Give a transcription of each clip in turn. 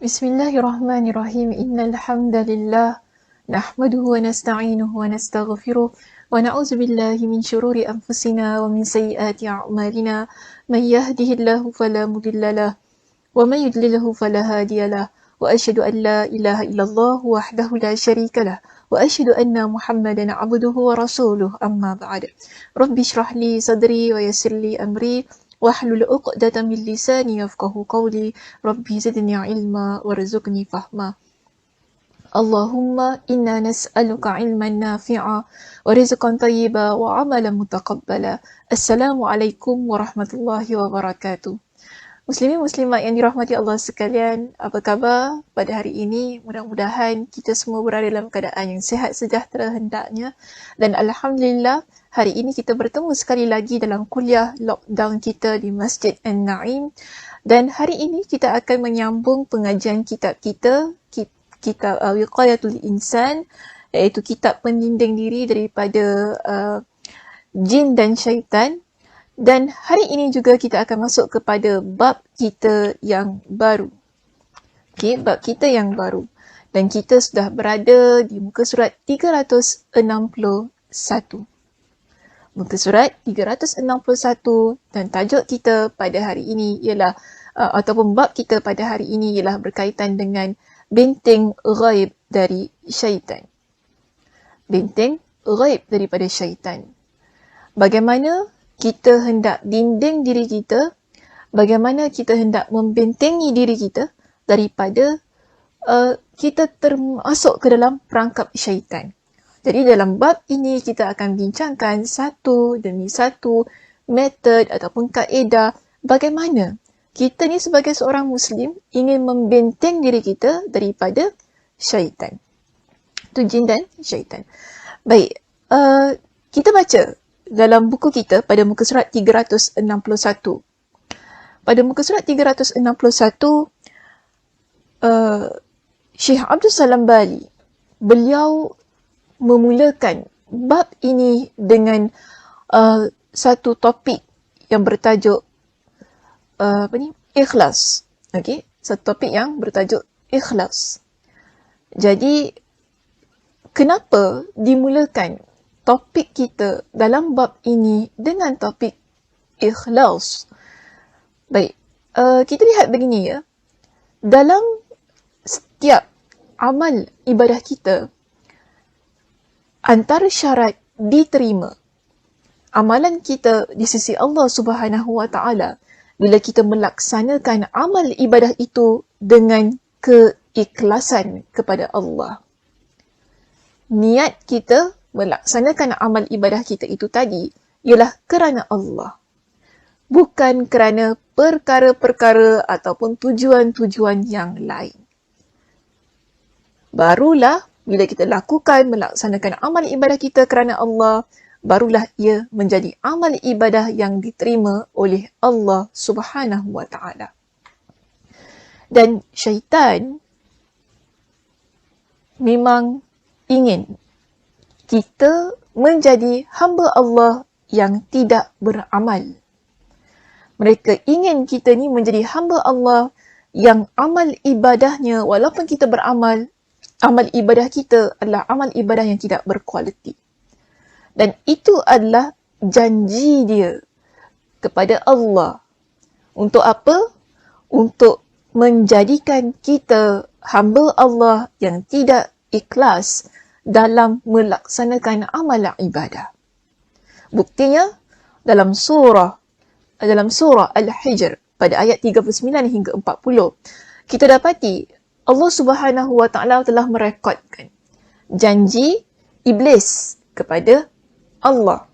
Bismillahirrahmanirrahim. Innal hamdalillah nahmaduhu wa nasta'inuhu wa nastaghfiruh wa na'udzu billahi min shururi anfusina wa min sayyiati a'malina. May yahdihillahu fala mudilla lahu wa may yudlilhu fala hadiya lahu. Wa asyhadu an la ilaha illallah wahdahu la syarika lahu wa asyhadu anna Muhammadan 'abduhu wa rasuluh. Amma ba'd. Rabbi shrah li sadri wa yassir li amri wahlul 'uqdatam min lisani yafqahu qawli. Rabbi zidni ilma warzuqni fahma. Allahumma inna nas'aluka ilman nafi'a wa rizqan thayyiba wa amalan mutaqabbala. Assalamualaikum warahmatullahi wabarakatuh. Muslimin muslimat yang dirahmati Allah sekalian, apa khabar pada hari ini? Mudah-mudahan kita semua berada dalam keadaan yang sihat sejahtera hendaknya. Dan Alhamdulillah, hari ini kita bertemu sekali lagi dalam kuliah lockdown kita di Masjid An-Naim. Dan hari ini kita akan menyambung pengajian kitab kita, kitab Wiqayatul Insan, iaitu kitab pendinding diri daripada jin dan syaitan. Dan hari ini juga kita akan masuk kepada bab kita yang baru. Okey, bab kita yang baru. Dan kita sudah berada di muka surat 361. Muka surat 361 dan tajuk kita pada hari ini ialah ataupun bab kita pada hari ini ialah berkaitan dengan benteng ghaib dari syaitan. Benteng ghaib daripada syaitan. Bagaimana kita hendak dinding diri kita, bagaimana kita hendak membentengi diri kita daripada kita termasuk ke dalam perangkap syaitan. Jadi dalam bab ini kita akan bincangkan satu demi satu metod ataupun kaedah bagaimana kita ni sebagai seorang Muslim ingin membenteng diri kita daripada syaitan. Itu jin dan syaitan. Baik, kita baca dalam buku kita pada muka surat 361. Pada muka surat 361, Syekh Abdul Salam Bali, beliau memulakan bab ini dengan satu topik yang bertajuk ikhlas. Okey, satu topik yang bertajuk ikhlas. Jadi, kenapa dimulakan topik kita dalam bab ini dengan topik ikhlas? Baik, kita lihat begini ya. Dalam setiap amal ibadah kita, antara syarat diterima amalan kita di sisi Allah Subhanahu Wa Taala bila kita melaksanakan amal ibadah itu dengan keikhlasan kepada Allah. Niat kita melaksanakan amal ibadah kita itu tadi ialah kerana Allah. Bukan kerana perkara-perkara ataupun tujuan-tujuan yang lain. Barulah bila kita melaksanakan amal ibadah kita kerana Allah, barulah ia menjadi amal ibadah yang diterima oleh Allah Subhanahu Wa Taala. Dan syaitan memang ingin kita menjadi hamba Allah yang tidak beramal. Mereka ingin kita ni menjadi hamba Allah yang amal ibadahnya, walaupun kita beramal, amal ibadah kita adalah amal ibadah yang tidak berkualiti. Dan itu adalah janji dia kepada Allah. Untuk apa? Untuk menjadikan kita hamba Allah yang tidak ikhlas dalam melaksanakan amalan ibadah. Buktinya dalam surah Al-Hijr pada ayat 39 hingga 40, kita dapati Allah Subhanahu Wa Taala telah merekodkan janji iblis kepada Allah.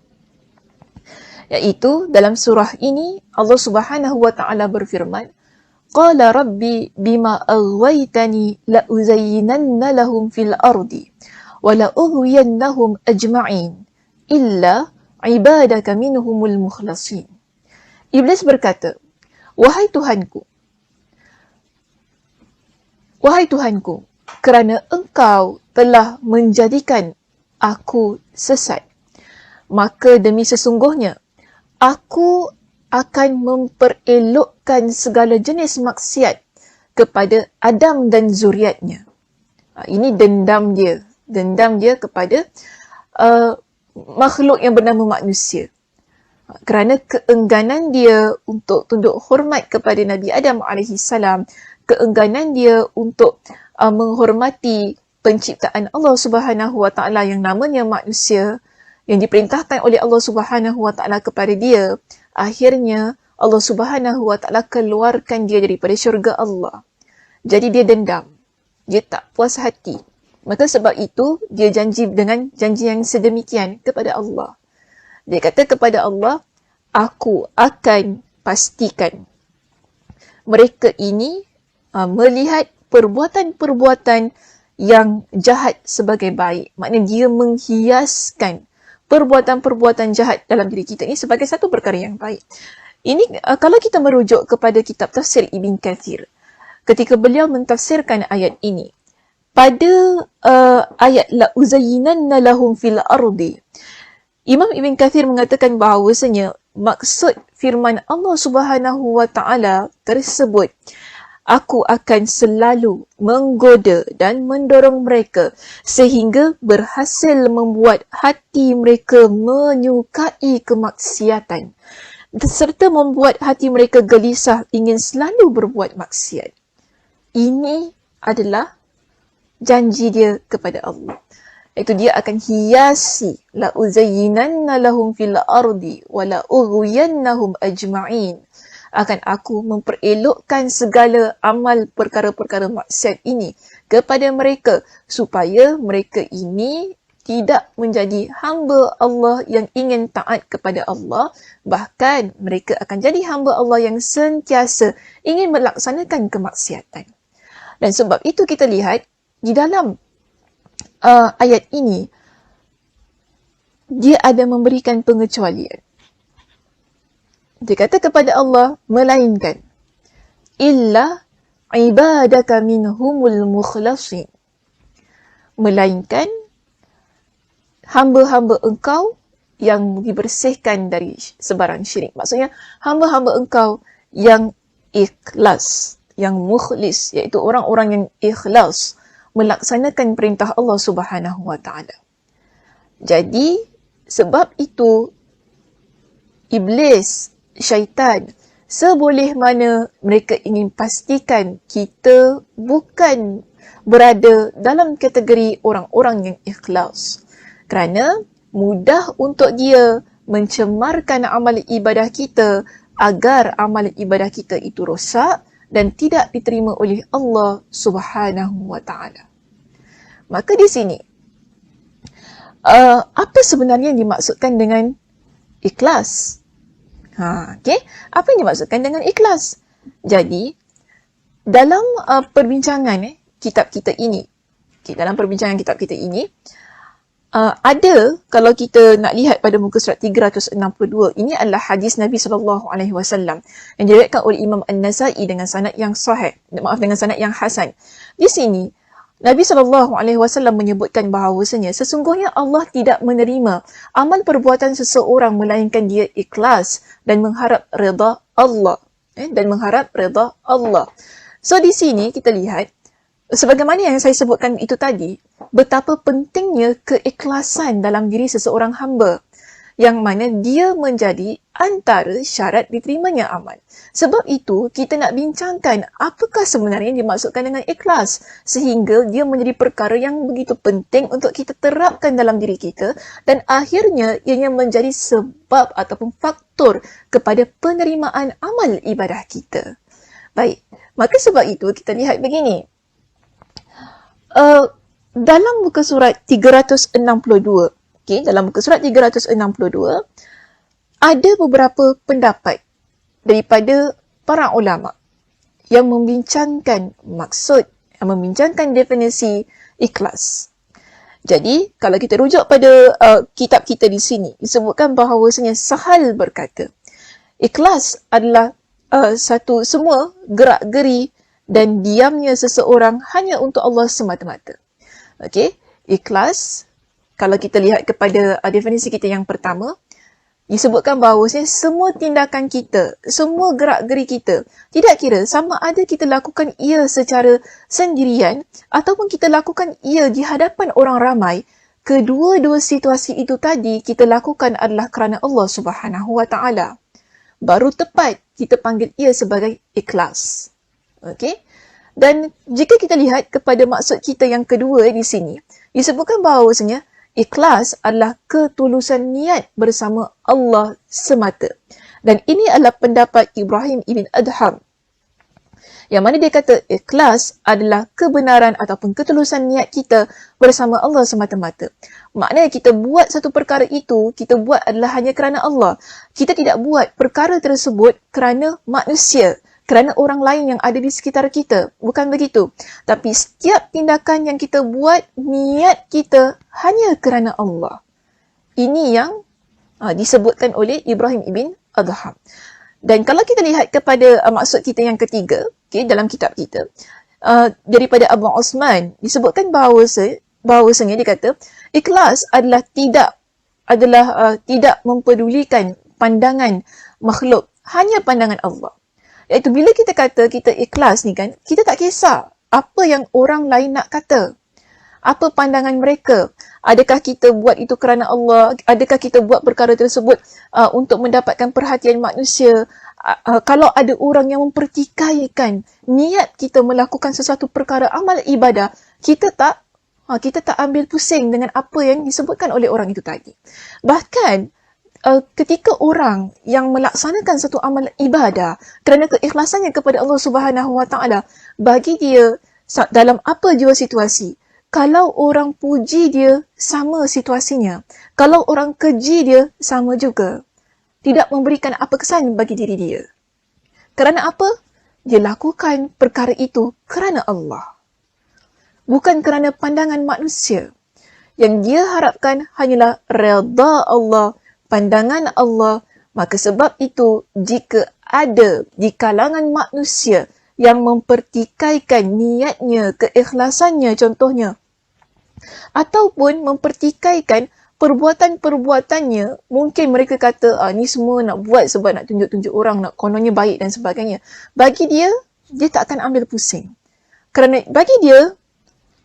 Iaitu dalam surah ini Allah Subhanahu Wa Taala berfirman, Qala Rabbi bima aghwaytani la uzayyinanna lahum fil ardi wa la ughwiyannahum ajma'in illa ibadaka minhumul mukhlasin. Iblis berkata, Wahai Tuhanku, kerana engkau telah menjadikan aku sesat, maka demi sesungguhnya aku akan memperelokkan segala jenis maksiat kepada Adam dan zuriatnya. Ini dendam dia kepada makhluk yang bernama manusia. Kerana keengganan dia untuk tunduk hormat kepada Nabi Adam AS, keengganan dia untuk menghormati penciptaan Allah Subhanahu Wa Taala yang namanya manusia, yang diperintahkan oleh Allah Subhanahu Wa Taala kepada dia, akhirnya Allah Subhanahu Wa Taala keluarkan dia daripada syurga Allah. Jadi dia dendam. Dia tak puas hati. Maka sebab itu, dia janji dengan janji yang sedemikian kepada Allah. Dia kata kepada Allah, aku akan pastikan mereka ini melihat perbuatan-perbuatan yang jahat sebagai baik. Maknanya dia menghiaskan perbuatan-perbuatan jahat dalam diri kita ini sebagai satu perkara yang baik. Ini kalau kita merujuk kepada kitab tafsir Ibn Kathir, ketika beliau mentafsirkan ayat ini, pada ayat la uzayyinanna lahum fil ardi, Imam Ibn Kathir mengatakan bahawasanya maksud firman Allah Subhanahu Wa Taala tersebut, aku akan selalu menggoda dan mendorong mereka sehingga berhasil membuat hati mereka menyukai kemaksiatan serta membuat hati mereka gelisah ingin selalu berbuat maksiat. Ini adalah janji dia kepada Allah. Iaitu dia akan hiasi la uzayyinanna lahum fil ardi wa la ughwiyannahum ajma'in. Akan aku memperelokkan segala amal perkara-perkara maksiat ini kepada mereka supaya mereka ini tidak menjadi hamba Allah yang ingin taat kepada Allah, bahkan mereka akan jadi hamba Allah yang sentiasa ingin melaksanakan kemaksiatan. Dan sebab itu kita lihat di dalam ayat ini, dia ada memberikan pengecualian. Dia kata kepada Allah, melainkan illa ibadaka minhumul mukhlasin, melainkan hamba-hamba engkau yang dibersihkan dari sebarang syirik. Maksudnya hamba-hamba engkau yang ikhlas, yang mukhlis, iaitu orang-orang yang ikhlas melaksanakan perintah Allah Subhanahu Wa Taala. Jadi sebab itu iblis, syaitan, seboleh mana mereka ingin pastikan kita bukan berada dalam kategori orang-orang yang ikhlas. Kerana mudah untuk dia mencemarkan amal ibadah kita agar amal ibadah kita itu rosak dan tidak diterima oleh Allah Subhanahu Wa Taala. Maka di sini, apa sebenarnya yang dimaksudkan dengan ikhlas? Okay? Apa yang dimaksudkan dengan ikhlas? Jadi, dalam perbincangan kitab kita ini, ada, kalau kita nak lihat pada muka surat 362, ini adalah hadis Nabi SAW yang diriwayatkan oleh Imam An-Nasai dengan sanad yang sahih, dengan sanad yang hasan. Di sini, Nabi SAW menyebutkan bahawasanya sesungguhnya Allah tidak menerima amal perbuatan seseorang melainkan dia ikhlas dan mengharap redha Allah. So di sini kita lihat, sebagaimana yang saya sebutkan itu tadi, betapa pentingnya keikhlasan dalam diri seseorang hamba, yang mana dia menjadi antara syarat diterimanya amal. Sebab itu, kita nak bincangkan apakah sebenarnya yang dimaksudkan dengan ikhlas, sehingga dia menjadi perkara yang begitu penting untuk kita terapkan dalam diri kita, dan akhirnya ianya menjadi sebab ataupun faktor kepada penerimaan amal ibadah kita. Baik, maka sebab itu kita lihat begini. Dalam muka surat 362, dalam muka surat 362, ada beberapa pendapat daripada para ulama yang membincangkan maksud, yang membincangkan definisi ikhlas. Jadi, kalau kita rujuk pada kitab kita di sini, disebutkan bahawasanya Sahal berkata, ikhlas adalah satu semua gerak-geri dan diamnya seseorang hanya untuk Allah semata-mata. Okey, ikhlas, kalau kita lihat kepada definisi kita yang pertama, Disebutkan bahawasanya semua tindakan kita, semua gerak-geri kita, tidak kira sama ada kita lakukan ia secara sendirian ataupun kita lakukan ia di hadapan orang ramai, kedua-dua situasi itu tadi kita lakukan adalah kerana Allah Subhanahu Wa Taala. Baru tepat kita panggil ia sebagai ikhlas. Okey? Dan jika kita lihat kepada maksud kita yang kedua di sini, disebutkan bahawasanya ikhlas adalah ketulusan niat bersama Allah semata. Dan ini adalah pendapat Ibrahim ibn Adham, yang mana dia kata ikhlas adalah kebenaran ataupun ketulusan niat kita bersama Allah semata-mata. Maknanya kita buat satu perkara itu, kita buat adalah hanya kerana Allah. Kita tidak buat perkara tersebut kerana manusia, kerana orang lain yang ada di sekitar kita. Bukan begitu. Tapi setiap tindakan yang kita buat, niat kita hanya kerana Allah. Ini yang disebutkan oleh Ibrahim ibn Adham. Dan kalau kita lihat kepada maksud kita yang ketiga, dalam kitab kita, daripada Abu Osman, disebutkan bahawasanya dia kata, ikhlas adalah tidak mempedulikan pandangan makhluk, hanya pandangan Allah. Iaitu bila kita kata kita ikhlas ni kan, kita tak kisah apa yang orang lain nak kata. Apa pandangan mereka? Adakah kita buat itu kerana Allah? Adakah kita buat perkara tersebut untuk mendapatkan perhatian manusia? Kalau ada orang yang mempertikaikan niat kita melakukan sesuatu perkara amal ibadah, kita tak ambil pusing dengan apa yang disebutkan oleh orang itu tadi. Bahkan ketika orang yang melaksanakan satu amal ibadah kerana keikhlasannya kepada Allah Subhanahu Wa Taala, bagi dia dalam apa jua situasi, kalau orang puji dia sama situasinya, kalau orang keji dia sama juga, tidak memberikan apa kesan bagi diri dia. Kerana apa? Dia lakukan perkara itu kerana Allah, bukan kerana pandangan manusia. Yang dia harapkan hanyalah redha Allah, pandangan Allah. Maka sebab itu, jika ada di kalangan manusia yang mempertikaikan niatnya, keikhlasannya contohnya, ataupun mempertikaikan perbuatan-perbuatannya, mungkin mereka kata, ni semua nak buat sebab nak tunjuk-tunjuk orang, nak kononnya baik dan sebagainya. Bagi dia, dia tak akan ambil pusing. Kerana bagi dia,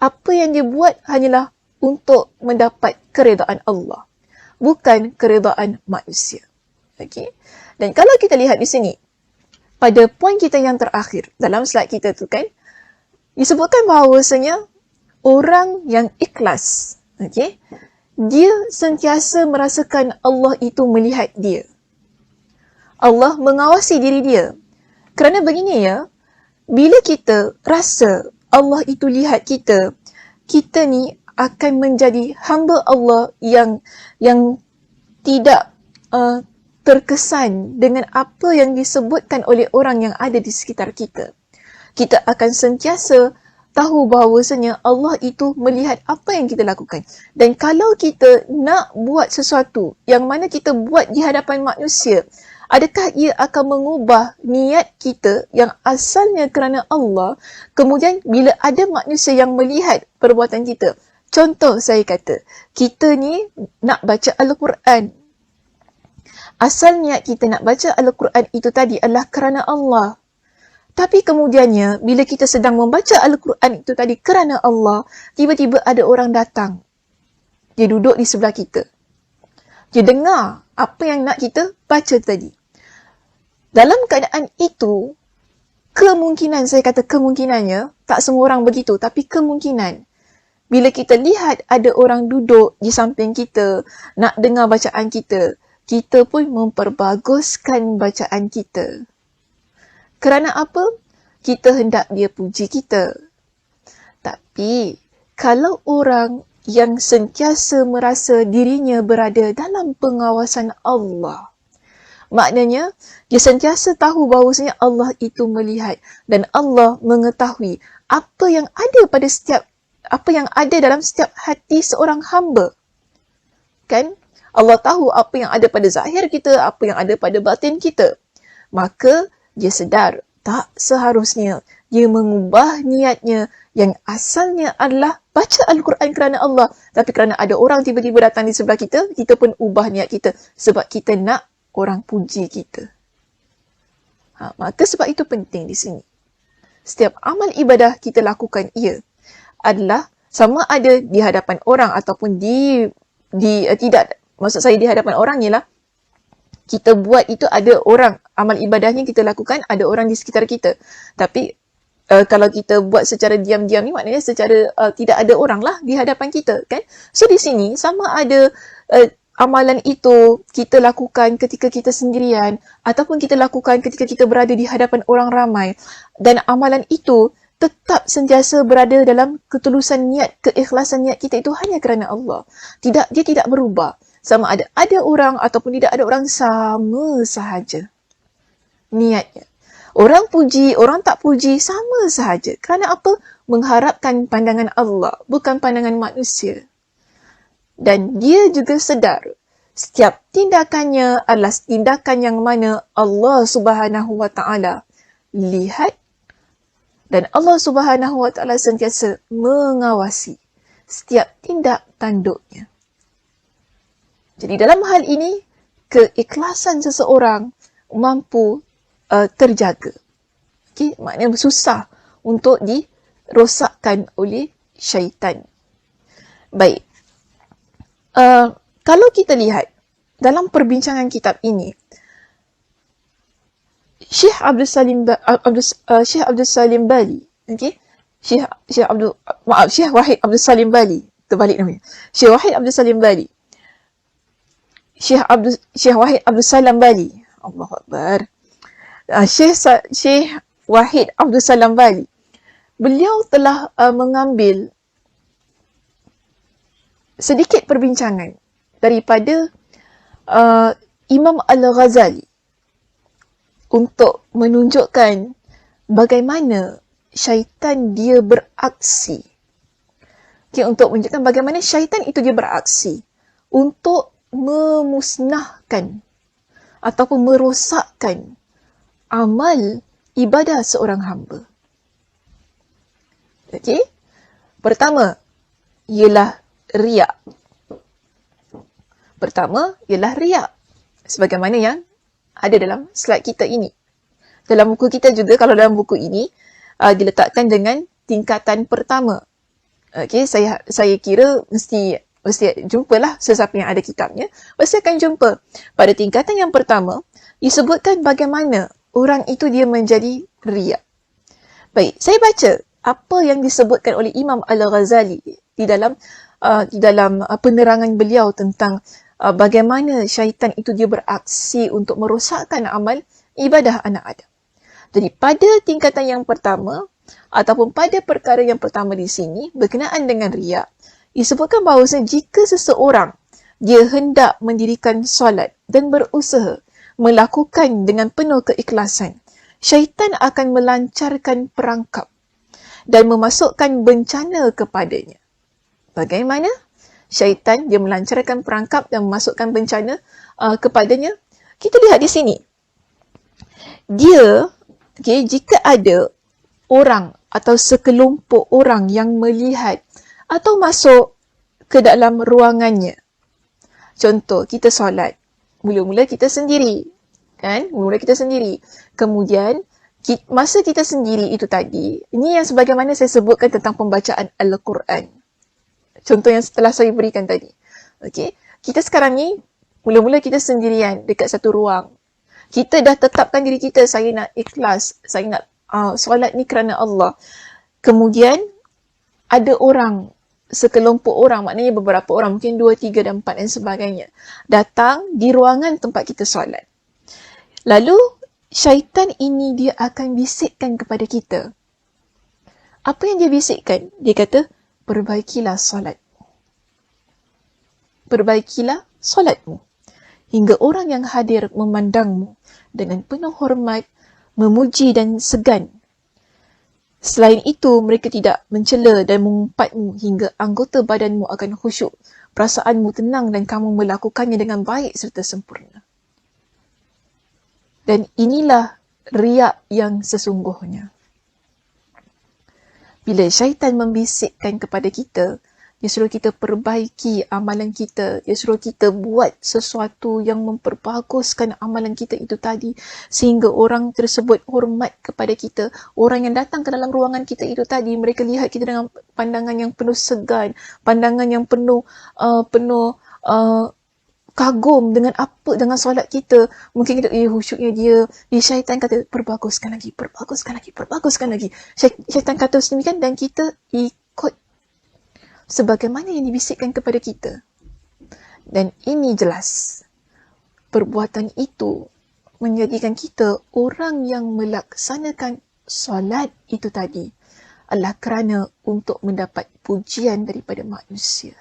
apa yang dia buat hanyalah untuk mendapat keredaan Allah, bukan keredaan manusia. Okay? Dan kalau kita lihat di sini, pada poin kita yang terakhir, dalam slide kita tu kan, disebutkan bahawasanya orang yang ikhlas, okay, dia sentiasa merasakan Allah itu melihat dia. Allah mengawasi diri dia. Kerana begini ya, bila kita rasa Allah itu lihat kita, kita ni akan menjadi hamba Allah yang tidak terkesan dengan apa yang disebutkan oleh orang yang ada di sekitar kita. Kita akan sentiasa tahu bahawasanya Allah itu melihat apa yang kita lakukan. Dan kalau kita nak buat sesuatu yang mana kita buat di hadapan manusia, adakah ia akan mengubah niat kita yang asalnya kerana Allah, kemudian bila ada manusia yang melihat perbuatan kita? Contoh saya kata, kita ni nak baca Al-Quran. Asal niat kita nak baca Al-Quran itu tadi adalah kerana Allah. Tapi kemudiannya, bila kita sedang membaca Al-Quran itu tadi kerana Allah, tiba-tiba ada orang datang. Dia duduk di sebelah kita. Dia dengar apa yang nak kita baca tadi. Dalam keadaan itu, kemungkinan, saya kata kemungkinannya, tak semua orang begitu, tapi kemungkinan, bila kita lihat ada orang duduk di samping kita, nak dengar bacaan kita, kita pun memperbaguskan bacaan kita. Kerana apa? Kita hendak dia puji kita. Tapi, kalau orang yang sentiasa merasa dirinya berada dalam pengawasan Allah, maknanya, dia sentiasa tahu bahawasanya Allah itu melihat dan Allah mengetahui apa yang ada dalam setiap hati seorang hamba. Kan? Allah tahu apa yang ada pada zahir kita, apa yang ada pada batin kita. Maka, dia sedar tak seharusnya dia mengubah niatnya yang asalnya adalah baca Al-Quran kerana Allah. Tapi kerana ada orang tiba-tiba datang di sebelah kita, kita pun ubah niat kita sebab kita nak orang puji kita. Maka sebab itu penting di sini. Setiap amal ibadah kita lakukan ia adalah sama ada di hadapan orang ataupun tidak, maksud saya di hadapan orang ialah kita buat itu ada orang, amal ibadahnya kita lakukan, ada orang di sekitar kita. Tapi kalau kita buat secara diam-diam ni maknanya secara tidak ada orang lah di hadapan kita, kan? So di sini sama ada amalan itu kita lakukan ketika kita sendirian ataupun kita lakukan ketika kita berada di hadapan orang ramai, dan amalan itu tetap sentiasa berada dalam ketulusan niat, keikhlasan niat kita itu hanya kerana Allah. Dia tidak berubah. Sama ada orang ataupun tidak ada orang, sama sahaja niatnya. Orang puji, orang tak puji, sama sahaja. Kerana apa? Mengharapkan pandangan Allah, bukan pandangan manusia. Dan dia juga sedar setiap tindakannya adalah tindakan yang mana Allah Subhanahu Wa Taala lihat, dan Allah Subhanahu Wa Taala sentiasa mengawasi setiap tindak tanduknya. Jadi dalam hal ini, keikhlasan seseorang mampu terjaga. Okay? Maknanya susah untuk dirosakkan oleh syaitan. Baik. Kalau kita lihat dalam perbincangan kitab ini, Syekh Abdul Salim Bali, okay? Syekh Wahid Abdul Salim Bali, terbalik namanya. Syekh Wahid Abdul Salim Bali. Syekh Wahid Abdul Salam Bali. Allahu Akbar. Syekh Wahid Abdul Salam Bali. Beliau telah mengambil sedikit perbincangan daripada Imam Al-Ghazali untuk menunjukkan bagaimana syaitan dia beraksi. Okay, untuk menunjukkan bagaimana syaitan itu dia beraksi untuk memusnahkan ataupun merosakkan amal ibadah seorang hamba. Okey. Pertama ialah riak. Sebagaimana yang ada dalam slide kita ini. Dalam buku kita juga, kalau dalam buku ini diletakkan dengan tingkatan pertama. Okey, saya kira mesti jumpalah sesiapa yang ada kitabnya, pasti akan jumpa. Pada tingkatan yang pertama, disebutkan bagaimana orang itu dia menjadi riak. Baik, saya baca apa yang disebutkan oleh Imam Al-Ghazali di dalam penerangan beliau tentang bagaimana syaitan itu dia beraksi untuk merosakkan amal ibadah anak Adam. Jadi pada tingkatan yang pertama ataupun pada perkara yang pertama di sini berkenaan dengan riak, disebutkan bahawa jika seseorang dia hendak mendirikan solat dan berusaha melakukan dengan penuh keikhlasan, syaitan akan melancarkan perangkap dan memasukkan bencana kepadanya. Bagaimana? Syaitan dia melancarkan perangkap dan memasukkan bencana kepadanya. Kita lihat di sini. Dia, jika ada orang atau sekelompok orang yang melihat atau masuk ke dalam ruangannya. Contoh, kita solat. Mula-mula kita sendiri. Kan? Mula-mula kita sendiri. Kemudian, masa kita sendiri itu tadi, ini yang sebagaimana saya sebutkan tentang pembacaan Al-Quran. Contoh yang setelah saya berikan tadi. Okey, kita sekarang ni, mula-mula kita sendirian dekat satu ruang. Kita dah tetapkan diri kita, saya nak ikhlas, saya nak solat ni kerana Allah. Kemudian, ada orang, sekelompok orang, maknanya beberapa orang, mungkin 2, 3 dan 4 dan sebagainya, datang di ruangan tempat kita solat. Lalu, syaitan ini dia akan bisikkan kepada kita. Apa yang dia bisikkan? Dia kata, perbaikilah solatmu. Perbaikilah solatmu. Hingga orang yang hadir memandangmu dengan penuh hormat, memuji dan segan. Selain itu, mereka tidak mencela dan mengumpat-mu hingga anggota badanmu akan khusyuk. Perasaanmu tenang dan kamu melakukannya dengan baik serta sempurna. Dan inilah riak yang sesungguhnya. Bila syaitan membisikkan kepada kita, dia suruh kita perbaiki amalan kita. Dia suruh kita buat sesuatu yang memperbaguskan amalan kita itu tadi. Sehingga orang tersebut hormat kepada kita. Orang yang datang ke dalam ruangan kita itu tadi, mereka lihat kita dengan pandangan yang penuh segan. Pandangan yang penuh kagum dengan solat kita. Mungkin kita, khusyuknya dia. Syaitan kata, perbaguskan lagi. Syaitan kata sedemikian dan kita ikut sebagaimana yang dibisikkan kepada kita. Dan ini jelas. Perbuatan itu menjadikan kita orang yang melaksanakan solat itu tadi adalah kerana untuk mendapat pujian daripada manusia.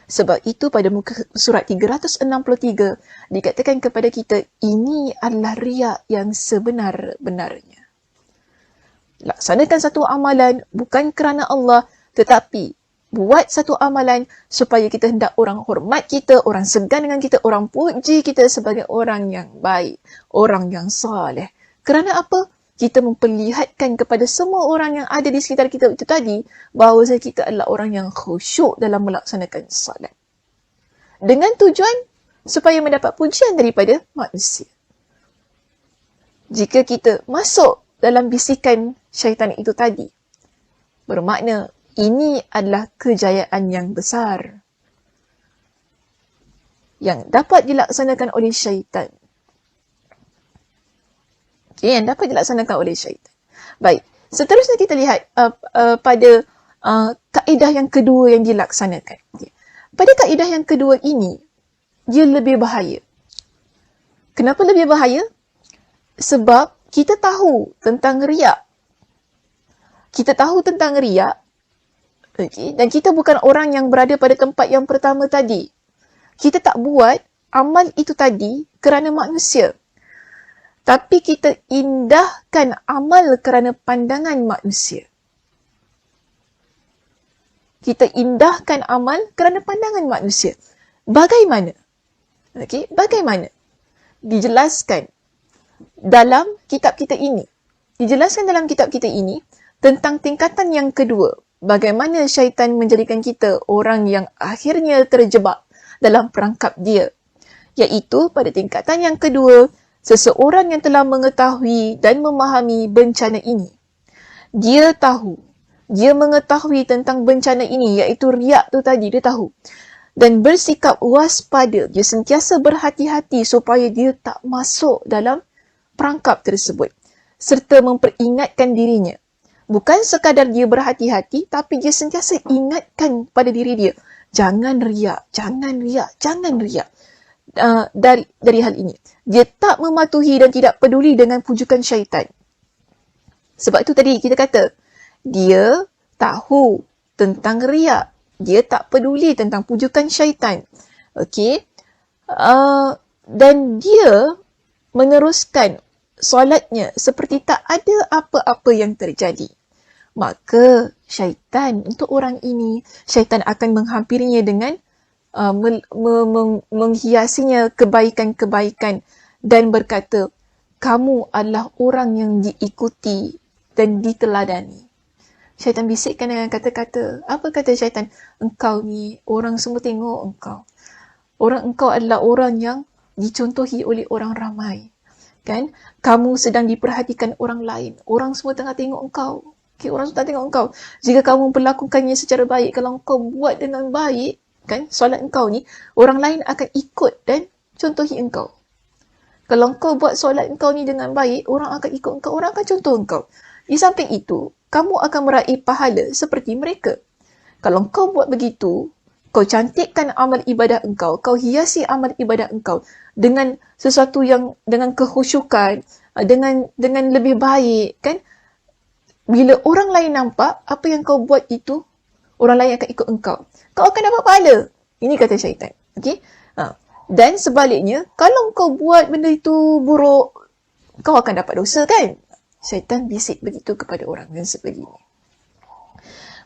Sebab itu pada muka surat 363 dikatakan kepada kita, ini adalah riak yang sebenar-benarnya. Laksanakan satu amalan bukan kerana Allah, tetapi buat satu amalan supaya kita hendak orang hormat kita, orang segan dengan kita, orang puji kita sebagai orang yang baik, orang yang soleh. Kerana apa? Kita memperlihatkan kepada semua orang yang ada di sekitar kita itu tadi bahawa kita adalah orang yang khusyuk dalam melaksanakan solat. Dengan tujuan supaya mendapat pujian daripada manusia. Jika kita masuk dalam bisikan syaitan itu tadi, bermakna ini adalah kejayaan yang besar yang dapat dilaksanakan oleh syaitan. Okay, yang dapat dilaksanakan oleh syaitan. Baik, seterusnya kita lihat pada kaedah yang kedua yang dilaksanakan. Okay. Pada kaedah yang kedua ini, dia lebih bahaya. Kenapa lebih bahaya? Sebab kita tahu tentang riak. Kita tahu tentang riak. Okay. Dan kita bukan orang yang berada pada tempat yang pertama tadi. Kita tak buat amal itu tadi kerana manusia. Tapi kita indahkan amal kerana pandangan manusia. Kita indahkan amal kerana pandangan manusia. Bagaimana? Okay. Bagaimana? Dijelaskan dalam kitab kita ini. Dijelaskan dalam kitab kita ini tentang tingkatan yang kedua. Bagaimana syaitan menjadikan kita orang yang akhirnya terjebak dalam perangkap dia. Iaitu pada tingkatan yang kedua, seseorang yang telah mengetahui dan memahami bencana ini. Dia tahu, dia mengetahui tentang bencana ini, iaitu riak tu tadi, dia tahu. Dan bersikap waspada, dia sentiasa berhati-hati supaya dia tak masuk dalam perangkap tersebut. Serta memperingatkan dirinya. Bukan sekadar dia berhati-hati, tapi dia sentiasa ingatkan pada diri dia. Jangan riak, jangan riak, jangan riak. Dari hal ini. Dia tak mematuhi dan tidak peduli dengan pujukan syaitan. Sebab itu tadi kita kata, dia tahu tentang riak. Dia tak peduli tentang pujukan syaitan. Okey. Dan dia meneruskan solatnya seperti tak ada apa-apa yang terjadi. Maka syaitan, untuk orang ini, syaitan akan menghampirinya dengan menghiasinya kebaikan-kebaikan dan berkata, kamu adalah orang yang diikuti dan diteladani. Syaitan bisikkan dengan kata-kata. Apa kata syaitan? Engkau ni, orang semua tengok engkau. Engkau adalah orang yang dicontohi oleh orang ramai. Kan? Kamu sedang diperhatikan orang lain. Orang semua tengah tengok engkau. Okay, orang semua tengok engkau. Jika kamu melakukannya secara baik, kalau engkau buat dengan baik, kan, solat engkau ni, orang lain akan ikut dan contohi engkau. Kalau engkau buat solat engkau ni dengan baik, orang akan ikut engkau, orang akan contoh engkau. Di samping itu, kamu akan meraih pahala seperti mereka. Kalau engkau buat begitu, kau cantikkan amal ibadah engkau, kau hiasi amal ibadah engkau dengan sesuatu yang dengan kekhusyukan, dengan lebih baik, kan? Bila orang lain nampak apa yang kau buat itu, orang lain akan ikut engkau. Kau akan dapat pahala. Ini kata syaitan. Okay? Dan sebaliknya, kalau kau buat benda itu buruk, kau akan dapat dosa, kan? Syaitan bisik begitu kepada orang yang sebegini.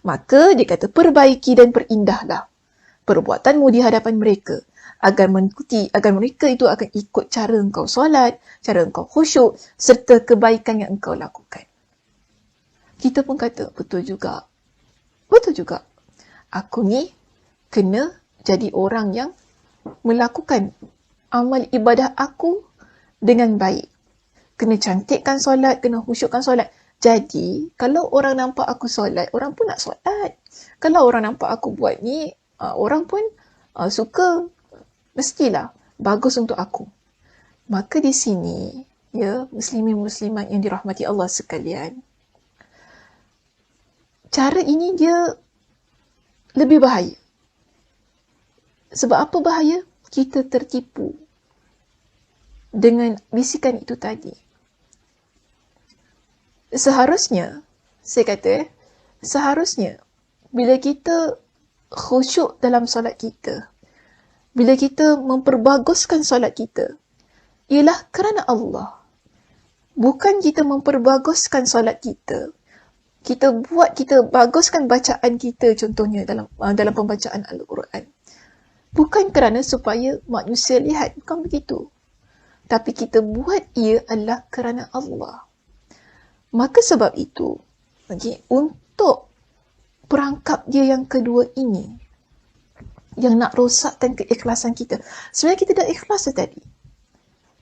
Maka dia kata, perbaiki dan perindahlah. perbuatanmu di hadapan mereka agar mereka itu akan ikut cara engkau solat, cara engkau khusyuk serta kebaikan yang engkau lakukan. Kita pun kata, betul juga. Aku ni kena jadi orang yang melakukan amal ibadah aku dengan baik. Kena cantikkan solat, kena khusyukkan solat. Jadi, kalau orang nampak aku solat, orang pun nak solat. Kalau orang nampak aku buat ni, orang pun suka, mestilah bagus untuk aku. Maka di sini, ya, muslimin muslimat yang dirahmati Allah sekalian, cara ini dia lebih bahaya. Sebab apa bahaya? Kita tertipu dengan bisikan itu tadi. Seharusnya bila kita khusyuk dalam solat kita, bila kita memperbaguskan solat kita, ialah kerana Allah. Bukan kita memperbaguskan solat kita. Kita baguskan bacaan kita contohnya dalam pembacaan Al-Quran. Bukan kerana supaya manusia lihat, bukan begitu. Tapi kita buat ia adalah kerana Allah. Maka sebab itu, untuk perangkap dia yang kedua ini, yang nak rosakkan keikhlasan kita. Sebenarnya kita dah ikhlas tadi.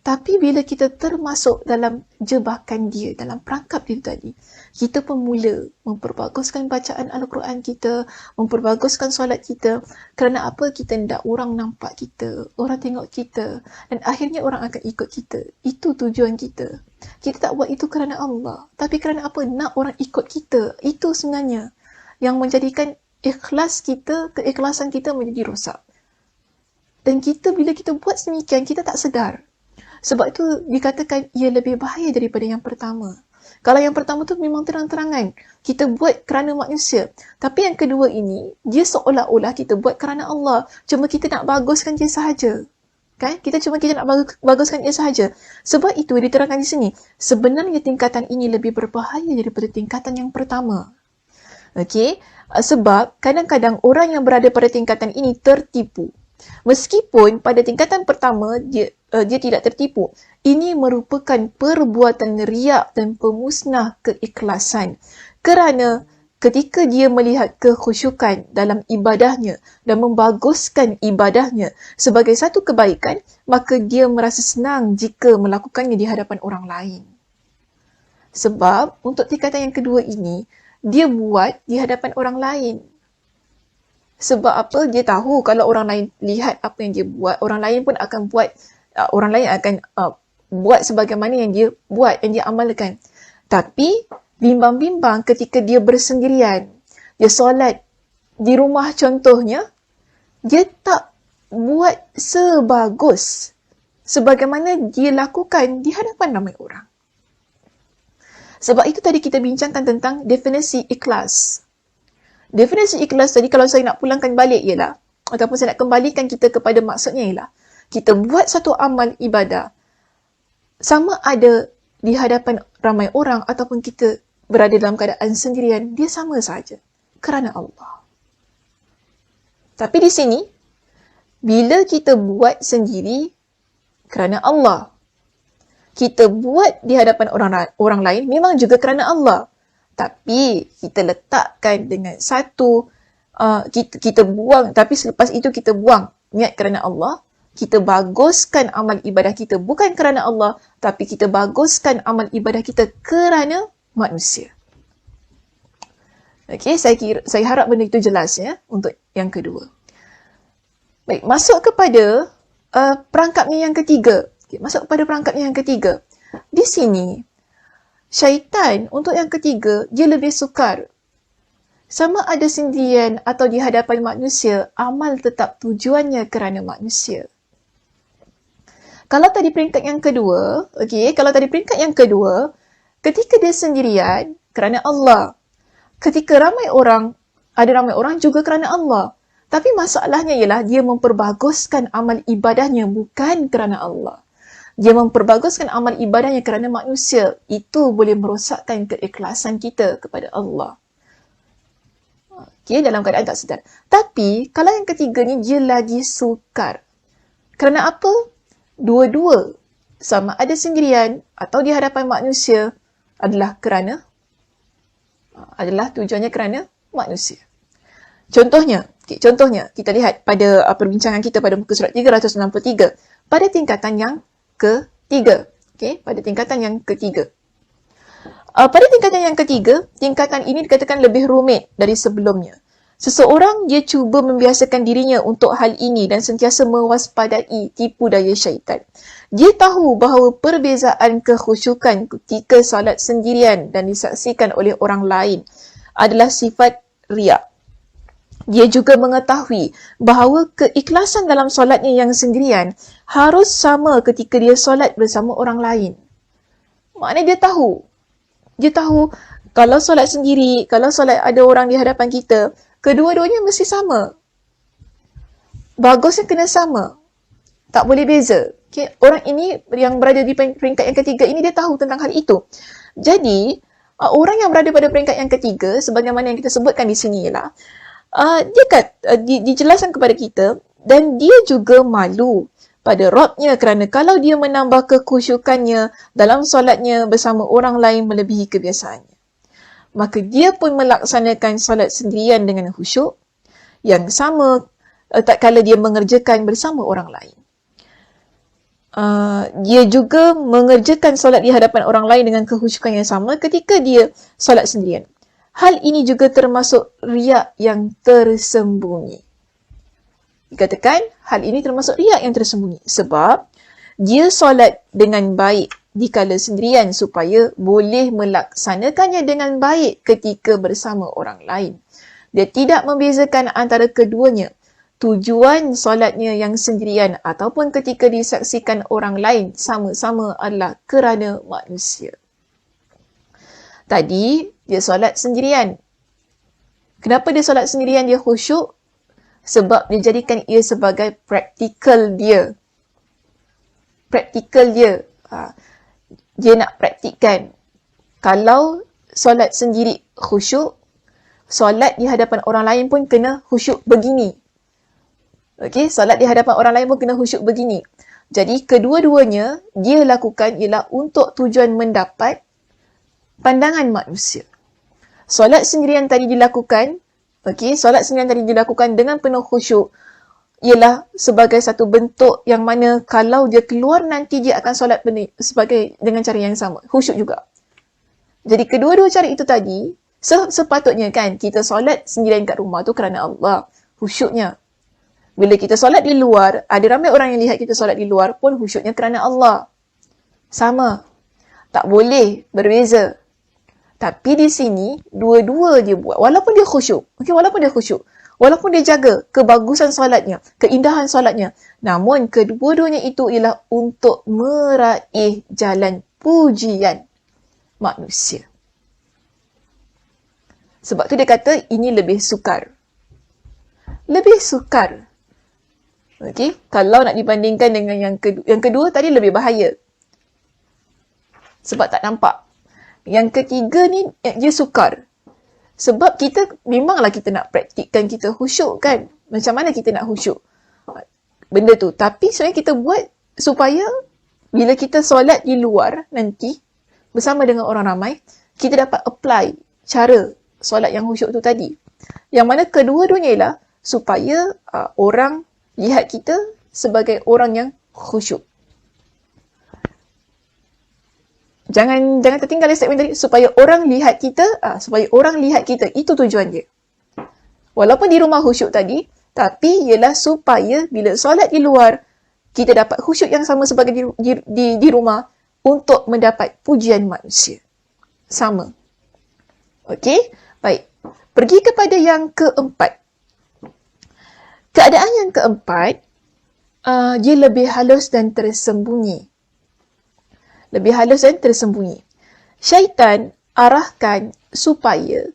Tapi bila kita termasuk dalam jebakan dia, dalam perangkap dia tadi, kita pun mula memperbaguskan bacaan Al-Quran kita, memperbaguskan solat kita. Kerana apa? Kita nak orang nampak kita, orang tengok kita, dan akhirnya orang akan ikut kita. Itu tujuan kita. Kita tak buat itu kerana Allah, tapi kerana apa? Nak orang ikut kita. Itu sebenarnya yang menjadikan keikhlasan kita menjadi rosak. Dan bila kita buat sedemikian, kita tak sedar. Sebab itu dikatakan ia lebih bahaya daripada yang pertama. Kalau yang pertama tu memang terang-terangan, kita buat kerana manusia. Tapi yang kedua ini, dia seolah-olah kita buat kerana Allah. Cuma kita nak baguskan dia sahaja. Kan? Kita nak baguskan dia sahaja. Sebab itu diterangkan di sini, sebenarnya tingkatan ini lebih berbahaya daripada tingkatan yang pertama. Okey? Sebab kadang-kadang orang yang berada pada tingkatan ini tertipu. Meskipun pada tingkatan pertama dia tidak tertipu. Ini merupakan perbuatan riak dan pemusnah keikhlasan. Kerana ketika dia melihat kekhusyukan dalam ibadahnya dan membaguskan ibadahnya sebagai satu kebaikan, maka dia merasa senang jika melakukannya di hadapan orang lain. Sebab untuk tingkatan yang kedua ini, dia buat di hadapan orang lain. Sebab apa? Dia tahu kalau orang lain lihat apa yang dia buat, orang lain pun akan buat, buat sebagaimana yang dia buat, yang dia amalkan. Tapi bimbang-bimbang ketika dia bersendirian, dia solat di rumah contohnya, dia tak buat sebagus sebagaimana dia lakukan di hadapan ramai orang. Sebab itu tadi kita bincangkan tentang definisi ikhlas. Definisi ikhlas tadi, kalau saya nak pulangkan balik ialah, ataupun saya nak kembalikan kita kepada maksudnya ialah, kita buat satu amal ibadah, sama ada di hadapan ramai orang ataupun kita berada dalam keadaan sendirian, dia sama saja. Kerana Allah. Tapi di sini, bila kita buat sendiri kerana Allah, kita buat di hadapan orang lain memang juga kerana Allah. Tapi kita letakkan dengan satu, kita buang, tapi selepas itu kita buang niat kerana Allah, kita baguskan amal ibadah kita bukan kerana Allah, tapi kita baguskan amal ibadah kita kerana manusia. Okey, saya harap benda itu jelas ya untuk yang kedua. Baik, masuk kepada perangkapnya yang ketiga. Di sini, syaitan untuk yang ketiga, dia lebih sukar. Sama ada sendirian atau di hadapan manusia, amal tetap tujuannya kerana manusia. Kalau tadi peringkat yang kedua, ketika dia sendirian, kerana Allah. Ketika ramai orang juga kerana Allah. Tapi masalahnya ialah dia memperbaguskan amal ibadahnya bukan kerana Allah. Dia memperbaguskan amal ibadahnya kerana manusia. Itu boleh merosakkan keikhlasan kita kepada Allah. Okay, dalam keadaan tak sedar. Tapi, kalau yang ketiga ni, dia lagi sukar. Kerana apa? Dua-dua, sama ada sendirian atau di hadapan manusia, adalah tujuannya kerana manusia. Contohnya, kita lihat pada perbincangan kita pada muka surat 363, pada tingkatan yang ketiga. Okay, pada tingkatan yang ketiga. Pada tingkatan yang ketiga, tingkatan ini dikatakan lebih rumit dari sebelumnya. Seseorang dia cuba membiasakan dirinya untuk hal ini dan sentiasa mewaspadai tipu daya syaitan. Dia tahu bahawa perbezaan kekhusyukan ketika salat sendirian dan disaksikan oleh orang lain adalah sifat riak. Dia juga mengetahui bahawa keikhlasan dalam solatnya yang sendirian harus sama ketika dia solat bersama orang lain. Maknanya dia tahu kalau solat sendiri, kalau solat ada orang di hadapan kita, kedua-duanya mesti sama. Bagusnya kena sama. Tak boleh beza. Okay? Orang ini yang berada di peringkat yang ketiga ini, dia tahu tentang hal itu. Jadi, orang yang berada pada peringkat yang ketiga, sebagaimana yang kita sebutkan di sini ialah, dijelaskan kepada kita, dan dia juga malu pada Rabbnya kerana kalau dia menambah kekhusyukannya dalam solatnya bersama orang lain melebihi kebiasaannya, maka dia pun melaksanakan solat sendirian dengan khusyuk yang sama tak kala dia mengerjakan bersama orang lain. Dia juga mengerjakan solat di hadapan orang lain dengan kekhusyukan yang sama ketika dia solat sendirian. Hal ini juga termasuk riak yang tersembunyi. Dikatakan hal ini termasuk riak yang tersembunyi sebab dia solat dengan baik dikala sendirian supaya boleh melaksanakannya dengan baik ketika bersama orang lain. Dia tidak membezakan antara keduanya. Tujuan solatnya yang sendirian ataupun ketika disaksikan orang lain sama-sama adalah kerana manusia. Tadi dia solat sendirian. Kenapa dia solat sendirian dia khusyuk? Sebab dia jadikan ia sebagai praktikal dia. Dia nak praktikkan. Kalau solat sendiri khusyuk, solat di hadapan orang lain pun kena khusyuk begini. Okey, solat di hadapan orang lain pun kena khusyuk begini. Jadi kedua-duanya dia lakukan ialah untuk tujuan mendapat pandangan manusia. Solat sendirian tadi dilakukan dengan penuh khusyuk ialah sebagai satu bentuk yang mana kalau dia keluar nanti dia akan solat dengan cara yang sama. Khusyuk juga. Jadi kedua-dua cara itu tadi, sepatutnya kan kita solat sendirian kat rumah tu kerana Allah. Khusyuknya. Bila kita solat di luar, ada ramai orang yang lihat kita solat di luar pun khusyuknya kerana Allah. Sama. Tak boleh berbeza. Tapi di sini, dua-dua dia buat. Walaupun dia khusyuk. Walaupun dia jaga kebagusan solatnya, keindahan solatnya. Namun, kedua-duanya itu ialah untuk meraih jalan pujian manusia. Sebab tu dia kata, ini lebih sukar. Okey, kalau nak dibandingkan dengan yang kedua tadi lebih bahaya. Sebab tak nampak. Yang ketiga ni, dia sukar. Sebab memanglah kita nak praktikkan kita khusyuk kan. Macam mana kita nak khusyuk? Benda tu. Tapi sebenarnya kita buat supaya bila kita solat di luar nanti, bersama dengan orang ramai, kita dapat apply cara solat yang khusyuk tu tadi. Yang mana kedua-duanya ialah supaya orang lihat kita sebagai orang yang khusyuk. Jangan tertinggal statement tadi, supaya orang lihat kita, itu tujuan dia. Walaupun di rumah khusyuk tadi, tapi ialah supaya bila solat di luar, kita dapat khusyuk yang sama sebagai di rumah untuk mendapat pujian manusia. Sama. Okey? Baik. Pergi kepada yang keempat. Keadaan yang keempat, dia lebih halus dan tersembunyi. Syaitan arahkan supaya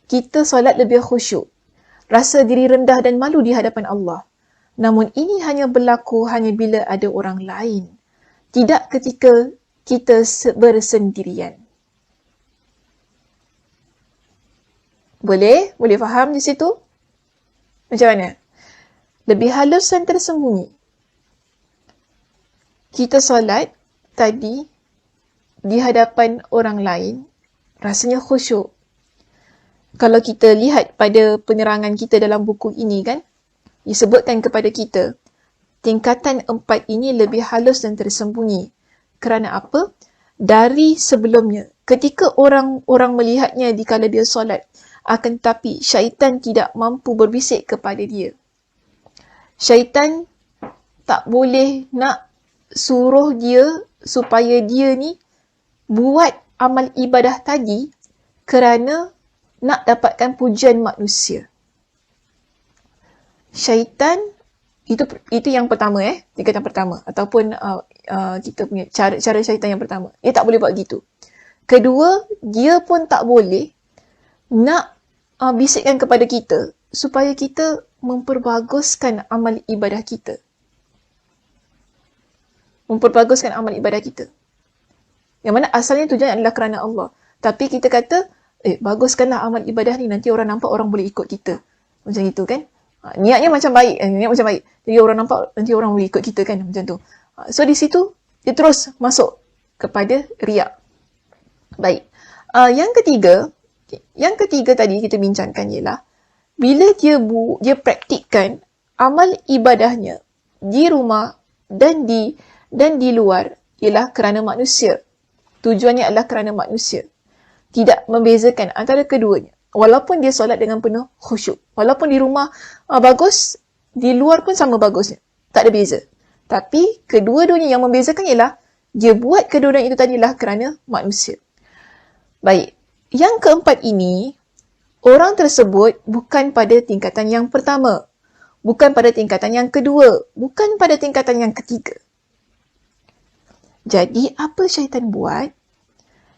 kita solat lebih khusyuk, rasa diri rendah dan malu di hadapan Allah. Namun ini hanya berlaku bila ada orang lain, tidak ketika kita bersendirian. Boleh faham di situ? Macam mana? Lebih halus dan tersembunyi. Kita solat tadi di hadapan orang lain, rasanya khusyuk. Kalau kita lihat pada penerangan kita dalam buku ini kan, disebutkan kepada kita, tingkatan 4 ini lebih halus dan tersembunyi. Kerana apa? Dari sebelumnya, ketika orang-orang melihatnya dikala dia solat, akan tetapi syaitan tidak mampu berbisik kepada dia. Syaitan tak boleh nak suruh dia supaya dia ni buat amal ibadah tadi kerana nak dapatkan pujian manusia. Syaitan itu yang pertama tingkatan pertama ataupun kita punya cara syaitan yang pertama. Dia tak boleh buat gitu. Kedua, dia pun tak boleh nak bisikkan kepada kita supaya kita memperbaguskan amal ibadah kita. Memperbaguskan amal ibadah kita. Yang mana asalnya tujuan adalah kerana Allah. Tapi kita kata, baguskanlah amal ibadah ni, nanti orang nampak orang boleh ikut kita. Macam itu kan. Niatnya macam baik. Jadi orang nampak, nanti orang boleh ikut kita kan. Macam tu. So di situ, dia terus masuk kepada riak. Baik. Yang ketiga tadi kita bincangkan ialah, bila dia praktikkan amal ibadahnya di rumah dan di luar, ialah kerana manusia. Tujuannya adalah kerana manusia. Tidak membezakan antara keduanya. Walaupun dia solat dengan penuh khusyuk. Walaupun di rumah bagus, di luar pun sama bagusnya. Tak ada beza. Tapi kedua-duanya yang membezakan ialah dia buat kedua-duanya itu tadi adalah kerana manusia. Baik. Yang keempat ini, orang tersebut bukan pada tingkatan yang pertama. Bukan pada tingkatan yang kedua. Bukan pada tingkatan yang ketiga. Jadi, apa syaitan buat?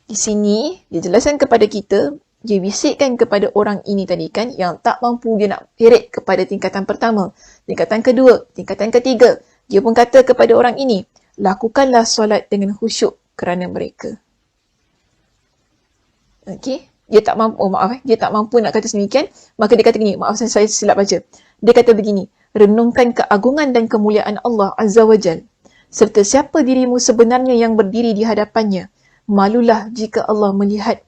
Di sini, dia jelaskan kepada kita, dia bisikkan kepada orang ini tadi kan, yang tak mampu dia nak heret kepada tingkatan pertama, tingkatan kedua, tingkatan ketiga. Dia pun kata kepada orang ini, lakukanlah solat dengan khusyuk kerana mereka. Okey? Dia tak mampu nak kata sedemikian, maka dia kata gini, maaf saya silap baca. Dia kata begini, renungkan keagungan dan kemuliaan Allah Azza wa Jal. Serta siapa dirimu sebenarnya yang berdiri di hadapannya. Malulah jika Allah melihat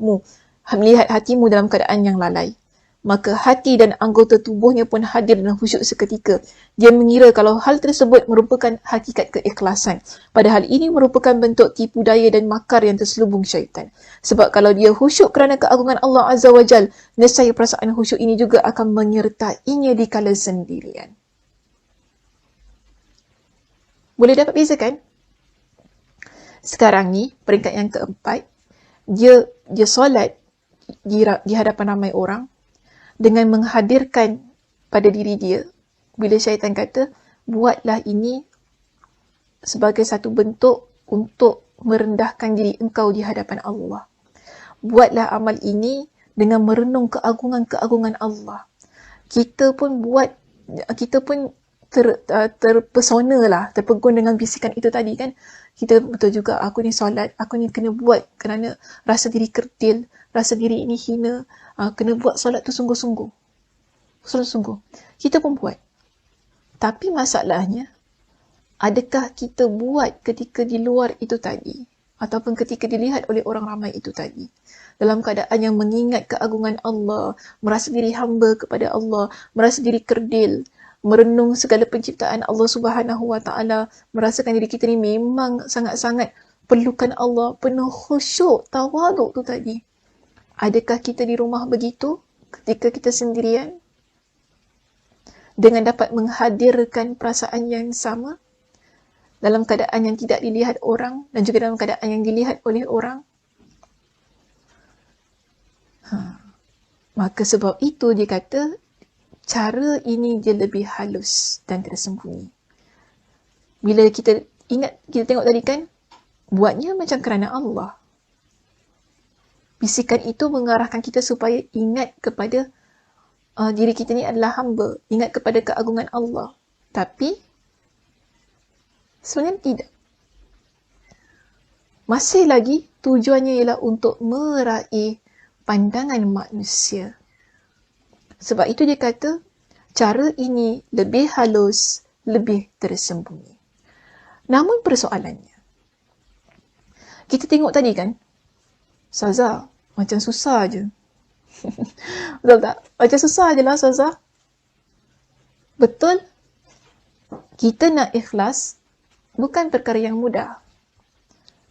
hatimu dalam keadaan yang lalai. Maka hati dan anggota tubuhnya pun hadir dan khusyuk seketika. Dia mengira kalau hal tersebut merupakan hakikat keikhlasan. Padahal ini merupakan bentuk tipu daya dan makar yang terselubung syaitan. Sebab kalau dia khusyuk kerana keagungan Allah Azza wa Jal, nescaya perasaan khusyuk ini juga akan menyertainya di kala sendirian. Boleh dapat bezakan? Sekarang ni, peringkat yang keempat, dia solat di hadapan ramai orang dengan menghadirkan pada diri dia, bila syaitan kata, buatlah ini sebagai satu bentuk untuk merendahkan diri engkau di hadapan Allah. Buatlah amal ini dengan merenung keagungan-keagungan Allah. Kita pun terpesona lah, terpegun dengan bisikan itu tadi kan. Kita betul juga, aku ni solat, aku ni kena buat kerana rasa diri kerdil, rasa diri ini hina, kena buat solat tu sungguh-sungguh. Sungguh-sungguh. Kita pun buat. Tapi masalahnya, adakah kita buat ketika di luar itu tadi? Ataupun ketika dilihat oleh orang ramai itu tadi? Dalam keadaan yang mengingat keagungan Allah, merasa diri hamba kepada Allah, merasa diri kerdil, merenung segala penciptaan Allah Subhanahu wa Ta'ala, merasakan diri kita ni memang sangat-sangat perlukan Allah, penuh khusyuk, tawaduk tu tadi. Adakah kita di rumah begitu ketika kita sendirian? Dengan dapat menghadirkan perasaan yang sama dalam keadaan yang tidak dilihat orang dan juga dalam keadaan yang dilihat oleh orang? Maka sebab itu dia kata, cara ini dia lebih halus dan tersembunyi. Bila kita ingat, kita tengok tadi kan, buatnya macam kerana Allah. Bisikan itu mengarahkan kita supaya ingat kepada diri kita ni adalah hamba, ingat kepada keagungan Allah. Tapi sebenarnya tidak. Masih lagi tujuannya ialah untuk meraih pandangan manusia. Sebab itu dia kata, Cara ini lebih halus, lebih tersembunyi. Namun persoalannya, kita tengok tadi kan, Ustazah, macam susah je. Betul tak? Macam susah je lah Ustazah. Betul, kita nak ikhlas bukan perkara yang mudah.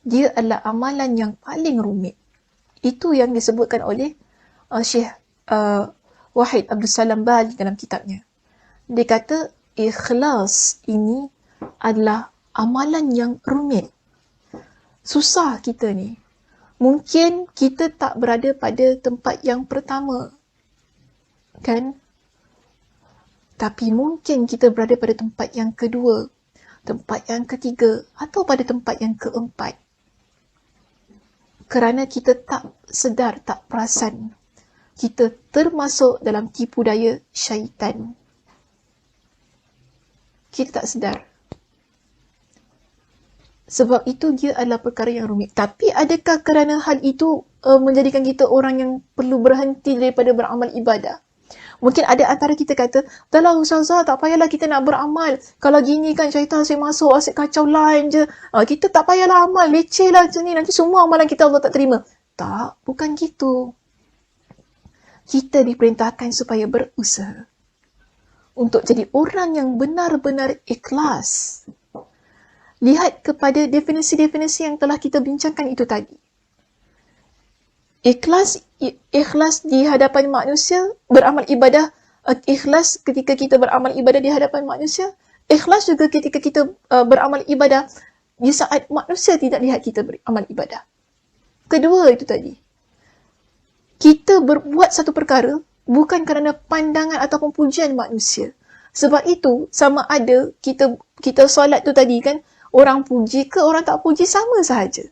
Dia adalah amalan yang paling rumit. Itu yang disebutkan oleh Syekh Wahid Abdul Salam Bali dalam kitabnya. Dia kata ikhlas ini adalah amalan yang rumit. Susah kita ni. Mungkin kita tak berada pada tempat yang pertama. Kan? Tapi mungkin kita berada pada tempat yang kedua, tempat yang ketiga atau pada tempat yang keempat. Kerana kita tak sedar, tak perasan, kita termasuk dalam tipu daya syaitan. Kita tak sedar. Sebab itu dia adalah perkara yang rumit. Tapi adakah kerana hal itu menjadikan kita orang yang perlu berhenti daripada beramal ibadah? Mungkin ada antara kita kata, dah lah Ustazah, tak payahlah kita nak beramal. Kalau gini kan syaitan asyik masuk, asyik kacau lain je. Kita tak payahlah amal, leceh lah macam ni. Nanti semua amalan kita Allah tak terima. Tak, bukan gitu. Kita diperintahkan supaya berusaha untuk jadi orang yang benar-benar ikhlas. Lihat kepada definisi-definisi yang telah kita bincangkan itu tadi. Ikhlas di hadapan manusia, beramal ibadah, ikhlas ketika kita beramal ibadah di hadapan manusia, ikhlas juga ketika kita beramal ibadah di saat manusia tidak lihat kita beramal ibadah. Kedua itu tadi. Kita berbuat satu perkara bukan kerana pandangan ataupun pujian manusia. Sebab itu sama ada kita solat tu tadi kan, orang puji ke orang tak puji sama sahaja.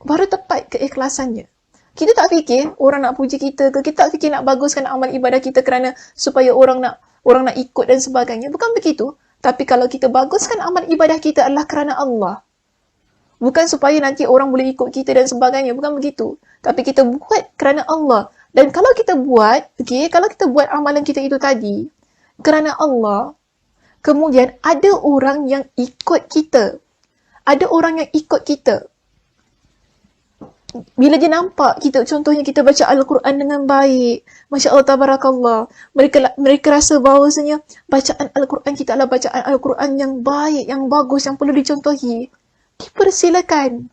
Baru tepat keikhlasannya. Kita tak fikir orang nak puji kita ke, kita tak fikir nak baguskan amal ibadah kita kerana supaya orang nak ikut dan sebagainya. Bukan begitu. Tapi kalau kita baguskan amal ibadah kita adalah kerana Allah. Bukan supaya nanti orang boleh ikut kita dan sebagainya. Bukan begitu. Tapi kita buat kerana Allah. Dan kalau kita buat, kalau kita buat amalan kita itu tadi kerana Allah, kemudian ada orang yang ikut kita. Ada orang yang ikut kita. Bila dia nampak kita, contohnya kita baca Al-Quran dengan baik, Masya Allah, Tabarakallah, mereka rasa bahawasanya bacaan Al-Quran kita adalah bacaan Al-Quran yang baik, yang bagus, yang perlu dicontohi. Dipersilakan.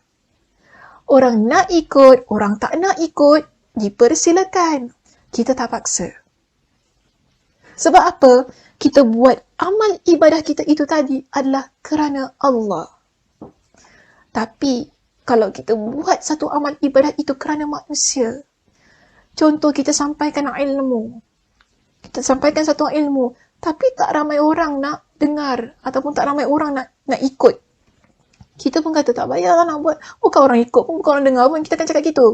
Orang nak ikut, orang tak nak ikut, dipersilakan. Kita tak paksa. Sebab apa? Kita buat amal ibadah kita itu tadi adalah kerana Allah. Tapi kalau kita buat satu amal ibadah itu kerana manusia, contoh kita sampaikan ilmu, kita sampaikan satu ilmu, tapi tak ramai orang nak dengar ataupun tak ramai orang nak ikut. Kita pun kata tak payahlah nak buat, bukan orang ikut pun, bukan orang dengar pun, kita akan cakap gitu.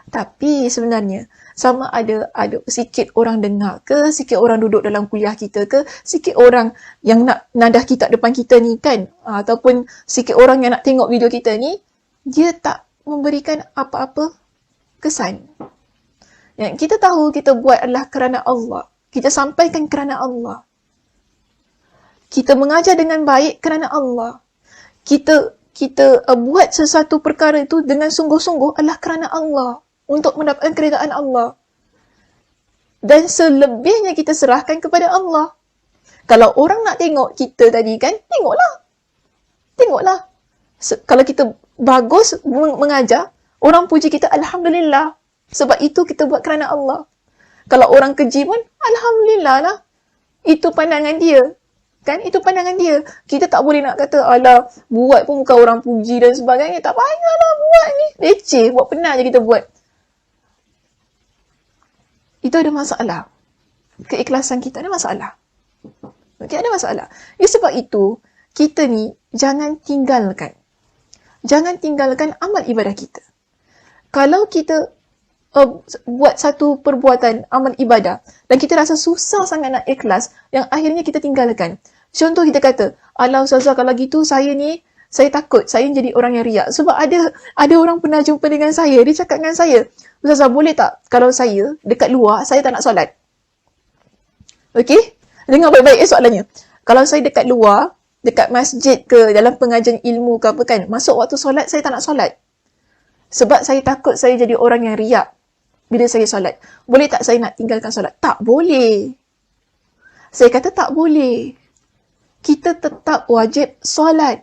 Tapi sebenarnya sama ada sikit orang dengar ke, sikit orang duduk dalam kuliah kita ke, sikit orang yang nak nadah kitab depan kita ni kan, ataupun sikit orang yang nak tengok video kita ni, dia tak memberikan apa-apa kesan. Yang kita tahu kita buat adalah kerana Allah. Kita sampaikan kerana Allah. Kita mengajar dengan baik kerana Allah. Kita buat sesuatu perkara itu dengan sungguh-sungguh adalah kerana Allah. Untuk mendapatkan keridaan Allah. Dan selebihnya kita serahkan kepada Allah. Kalau orang nak tengok kita tadi kan, tengoklah. Kalau kita bagus mengajar, orang puji kita, Alhamdulillah. Sebab itu kita buat kerana Allah. Kalau orang keji pun, Alhamdulillah lah. Itu pandangan dia. Kan? Itu pandangan dia. Kita tak boleh nak kata, alah, buat pun bukan orang puji dan sebagainya. Tak payahlah buat ni. Leceh, buat pernah je kita buat. Itu ada masalah. Keikhlasan kita ada masalah. Okay, ada masalah. Sebab itu, kita ni jangan tinggalkan amal ibadah kita. Kalau kita buat satu perbuatan amal ibadah dan kita rasa susah sangat nak ikhlas, yang akhirnya kita tinggalkan. Contoh kita kata, alah Ustazah, kalau gitu saya takut saya jadi orang yang riak. Sebab ada orang pernah jumpa dengan saya, dia cakap dengan saya, Ustazah, boleh tak kalau saya dekat luar, saya tak nak solat? Okey? Dengar baik-baik soalannya. Kalau saya dekat luar, dekat masjid ke dalam pengajian ilmu ke apa kan, masuk waktu solat saya tak nak solat. Sebab saya takut saya jadi orang yang riak bila saya solat. Boleh tak saya nak tinggalkan solat? Tak boleh. Saya kata tak boleh. Kita tetap wajib solat.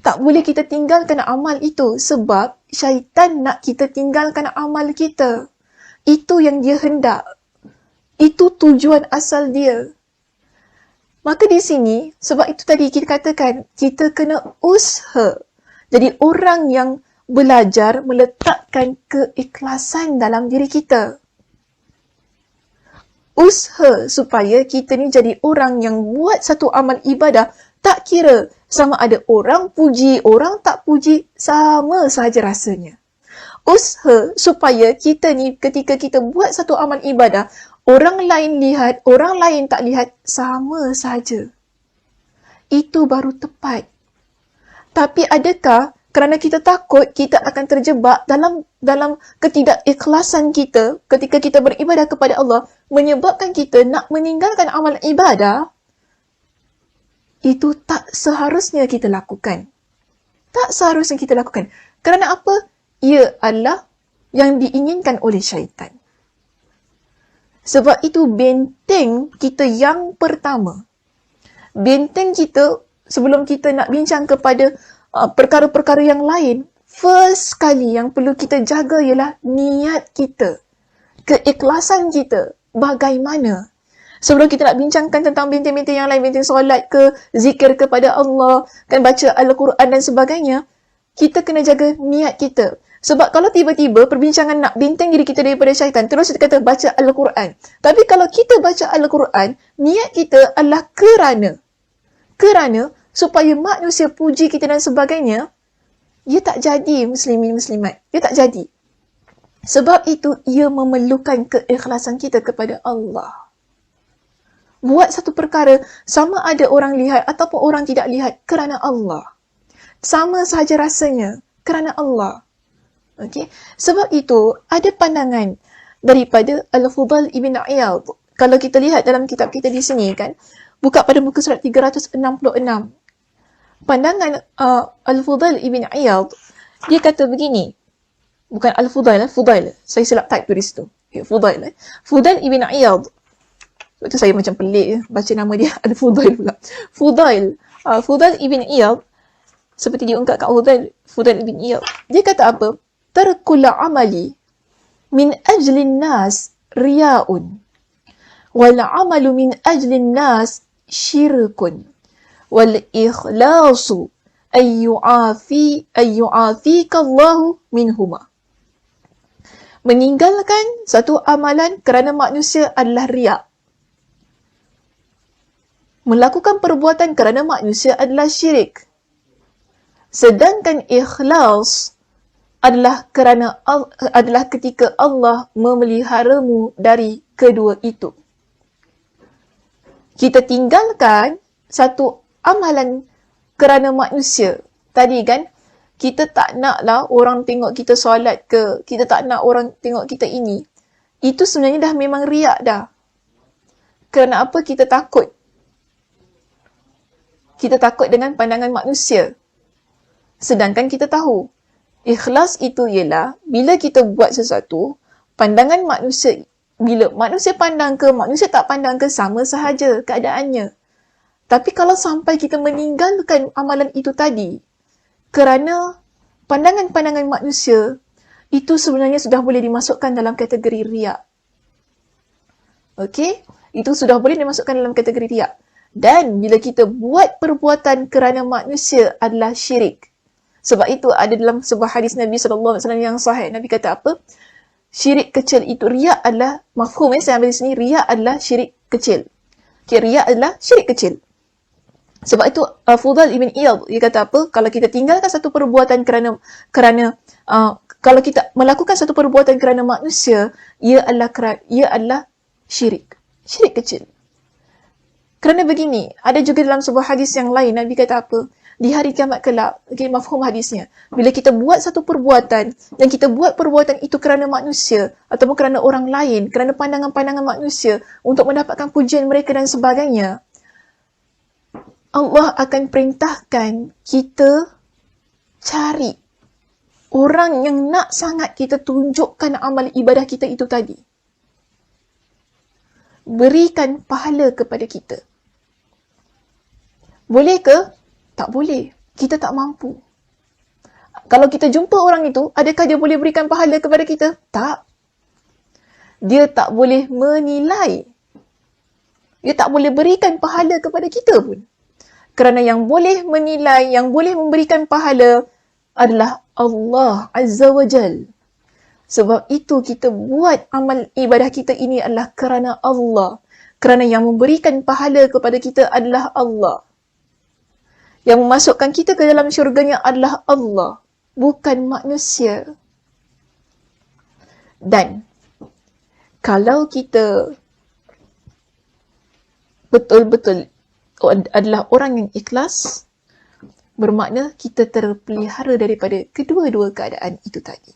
Tak boleh kita tinggalkan amal itu sebab syaitan nak kita tinggalkan amal kita. Itu yang dia hendak. Itu tujuan asal dia. Maka di sini, sebab itu tadi kita katakan, kita kena usaha. Jadi orang yang belajar meletakkan keikhlasan dalam diri kita. Usaha supaya kita ni jadi orang yang buat satu amal ibadah, tak kira sama ada orang puji, orang tak puji, sama sahaja rasanya. Usaha supaya kita ni ketika kita buat satu amal ibadah, orang lain lihat, orang lain tak lihat, sama sahaja. Itu baru tepat. Tapi adakah kerana kita takut kita akan terjebak dalam ketidakikhlasan kita ketika kita beribadah kepada Allah menyebabkan kita nak meninggalkan amal ibadah? Itu tak seharusnya kita lakukan. Tak seharusnya kita lakukan. Kerana apa? Ia adalah yang diinginkan oleh syaitan. Sebab itu benteng kita yang pertama. Benteng kita sebelum kita nak bincang kepada perkara-perkara yang lain, first sekali yang perlu kita jaga ialah niat kita. Keikhlasan kita. Bagaimana? Sebelum kita nak bincangkan tentang benteng-benteng yang lain, benteng solat ke, zikir kepada Allah, kan baca Al-Quran dan sebagainya, kita kena jaga niat kita. Sebab kalau tiba-tiba perbincangan nak benteng diri kita daripada syaitan, terus kita kata baca Al-Quran. Tapi kalau kita baca Al-Quran, niat kita adalah kerana supaya manusia puji kita dan sebagainya, ia tak jadi muslimin muslimat. Ia tak jadi. Sebab itu ia memerlukan keikhlasan kita kepada Allah. Buat satu perkara sama ada orang lihat ataupun orang tidak lihat kerana Allah. Sama sahaja rasanya kerana Allah. Okey. Sebab itu ada pandangan daripada Al-Fudhal Ibn Iyad. Kalau kita lihat dalam kitab kita di sini kan, buka pada muka surat 366. Pandangan Al-Fudhal Ibn Iyad, dia kata begini. Bukan Al-Fudhal, Fudail. Saya silap type tulis tu. Fudail. Fudail Ibn Iyad. Sebab tu saya macam pelik baca nama dia Al-Fudail pula. Fudail. Fudail Ibn Iyad, seperti diungkap kat Fudail Ibn Iyad. Dia kata apa? Tarkul amali min ajlin nas riya'un. Wal amalu min ajlin nas syirkun. Wal ikhlasu ayyu'afika Allahu minhuma. Meninggalkan satu amalan kerana manusia adalah riak. Melakukan perbuatan kerana manusia adalah syirik. Sedangkan ikhlas adalah ketika Allah memeliharamu dari kedua itu. Kita tinggalkan satu amalan kerana manusia. Tadi kan, kita tak naklah orang tengok kita solat ke, kita tak nak orang tengok kita ini. Itu sebenarnya dah memang riak dah. Kerana apa? Kita takut. Kita takut dengan pandangan manusia. Sedangkan kita tahu, ikhlas itu ialah bila kita buat sesuatu, pandangan manusia, bila manusia pandang ke, manusia tak pandang ke, sama sahaja keadaannya. Tapi kalau sampai kita meninggalkan amalan itu tadi, kerana pandangan-pandangan manusia, itu sebenarnya sudah boleh dimasukkan dalam kategori riak. Okey? Itu sudah boleh dimasukkan dalam kategori riak. Dan bila kita buat perbuatan kerana manusia adalah syirik. Sebab itu ada dalam sebuah hadis Nabi SAW yang sahih. Nabi kata apa? Syirik kecil itu, riak adalah, mafhum saya ambil di sini, riak adalah syirik kecil. Okay, riak adalah syirik kecil. Sebab itu Fudhal Ibn Iyad, dia kata apa? Kalau kita tinggalkan satu perbuatan kerana kalau kita melakukan satu perbuatan kerana manusia, ia adalah syirik. Syirik kecil. Kerana begini, ada juga dalam sebuah hadis yang lain, Nabi kata apa? di hari kiamat kelak. Okay, mafhum hadisnya. Bila kita buat satu perbuatan dan kita buat perbuatan itu kerana manusia ataupun kerana orang lain, kerana pandangan-pandangan manusia untuk mendapatkan pujian mereka dan sebagainya, Allah akan perintahkan kita cari orang yang nak sangat kita tunjukkan amal ibadah kita itu tadi. Berikan pahala kepada kita. Boleh ke? Tak boleh. Kita tak mampu. Kalau kita jumpa orang itu, adakah dia boleh berikan pahala kepada kita? Tak. Dia tak boleh menilai. Dia tak boleh berikan pahala kepada kita pun. Kerana yang boleh menilai, yang boleh memberikan pahala adalah Allah Azza wa Jal. Sebab itu kita buat amal ibadah kita ini adalah kerana Allah. Kerana yang memberikan pahala kepada kita adalah Allah. Yang memasukkan kita ke dalam syurganya adalah Allah, bukan manusia. Dan kalau kita betul-betul adalah orang yang ikhlas, bermakna kita terpelihara daripada kedua-dua keadaan itu tadi.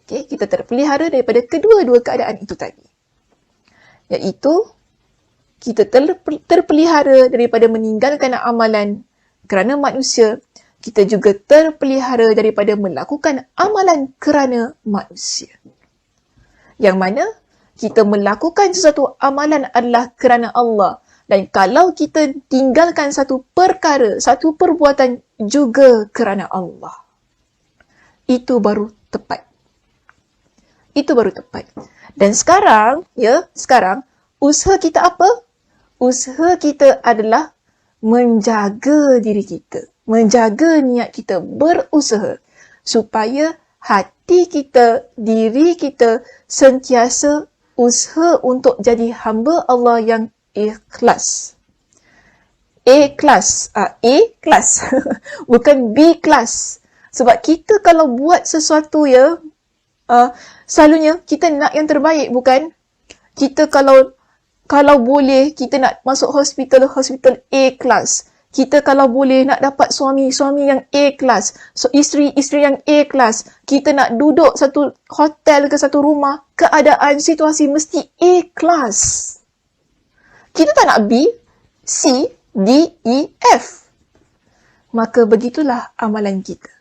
Okay, kita terpelihara daripada kedua-dua keadaan itu tadi. Iaitu, kita terpelihara daripada meninggalkan amalan kerana manusia. Kita juga terpelihara daripada melakukan amalan kerana manusia. Yang mana kita melakukan sesuatu amalan adalah kerana Allah. Dan kalau kita tinggalkan satu perkara, satu perbuatan juga kerana Allah. Itu baru tepat. Itu baru tepat. Dan sekarang, usaha kita apa? Usaha kita adalah menjaga diri kita. Menjaga niat kita, berusaha. Supaya hati kita, diri kita sentiasa usaha untuk jadi hamba Allah yang ikhlas. A-class. A-class. Bukan B-class. Sebab kita kalau buat sesuatu selalunya kita nak yang terbaik, bukan? Kita kalau boleh, kita nak masuk hospital A-class. Kita kalau boleh nak dapat suami yang A-class. So, isteri yang A-class. Kita nak duduk satu hotel ke satu rumah, keadaan situasi mesti A-class. Kita tak nak B, C, D, E, F. Maka begitulah amalan kita.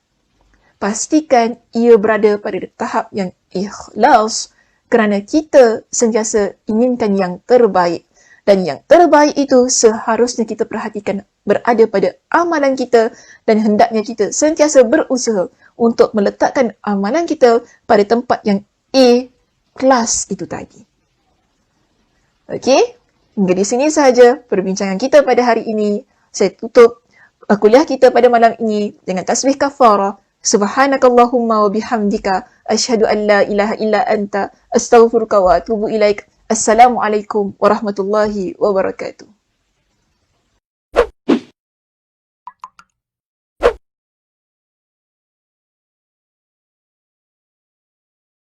Pastikan ia berada pada tahap yang ikhlas, kerana kita sentiasa inginkan yang terbaik. Dan yang terbaik itu seharusnya kita perhatikan berada pada amalan kita, dan hendaknya kita sentiasa berusaha untuk meletakkan amalan kita pada tempat yang A kelas itu tadi. Okey, hingga di sini sahaja perbincangan kita pada hari ini. Saya tutup kuliah kita pada malam ini dengan tasbih kafarah. Subhanakallahumma wa bihamdika asyhadu an la ilaha illa anta astaghfiruka wa atubu ilaik. Assalamualaikum warahmatullahi wabarakatuh.